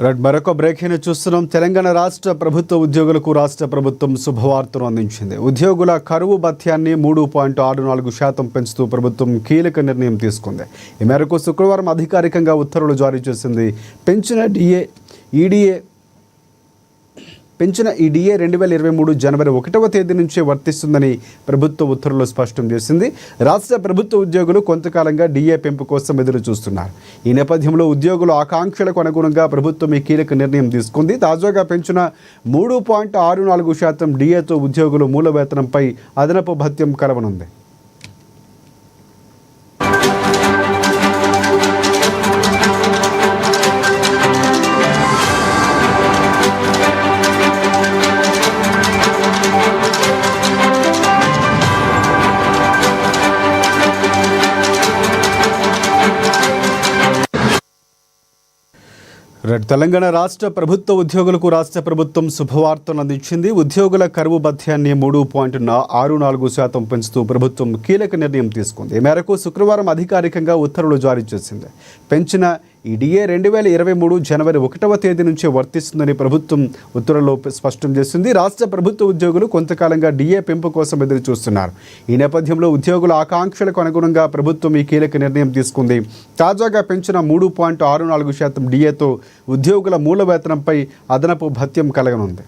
మరొక బ్రేకింగ్ చూస్తున్నాం. తెలంగాణ రాష్ట్ర ప్రభుత్వ ఉద్యోగులకు రాష్ట్ర ప్రభుత్వం శుభవార్తను అందించింది. ఉద్యోగుల కరువు భత్యాన్ని 3.64% పెంచుతూ ప్రభుత్వం కీలక నిర్ణయం తీసుకుంది. ఈ మేరకు శుక్రవారం అధికారికంగా ఉత్తర్వులు జారీ చేసింది. పెంచిన ఈ డిఏ 2023 జనవరి 1వ తేదీ నుంచే వర్తిస్తుందని ప్రభుత్వ ఉత్తర్వులు స్పష్టం చేసింది. రాష్ట్ర ప్రభుత్వ ఉద్యోగులు కొంతకాలంగా డిఏ పెంపు కోసం ఎదురు చూస్తున్నారు. ఈ నేపథ్యంలో ఉద్యోగుల ఆకాంక్షలకు అనుగుణంగా ప్రభుత్వం ఈ కీలక నిర్ణయం తీసుకుంది. తాజాగా పెంచిన 3.64% డిఏతో ఉద్యోగులు మూల వేతనంపై అదనపు భత్యం కలవనుంది. తెలంగాణ రాష్ట్ర ప్రభుత్వ ఉద్యోగులకు రాష్ట్ర ప్రభుత్వం శుభవార్తను అందించింది. ఉద్యోగుల కరువు భత్యాన్ని 3.64% పెంచుతూ ప్రభుత్వం కీలక నిర్ణయం తీసుకుంది. ఈ మేరకు శుక్రవారం అధికారికంగా ఉత్తర్వులు జారీ చేసింది. పెంచిన ఈ డిఏ 2023 జనవరి 1వ తేదీ నుంచే వర్తిస్తుందని ప్రభుత్వం ఉత్తర్వుల్లో స్పష్టం చేసింది. రాష్ట్ర ప్రభుత్వ ఉద్యోగులు కొంతకాలంగా డిఏ పెంపు కోసం ఎదురు చూస్తున్నారు. ఈ నేపథ్యంలో ఉద్యోగుల ఆకాంక్షలకు అనుగుణంగా ప్రభుత్వం ఈ కీలక నిర్ణయం తీసుకుంది. తాజాగా పెంచిన 3.64% డిఏతో ఉద్యోగుల మూల వేతనంపై అదనపు భత్యం కలగనుంది.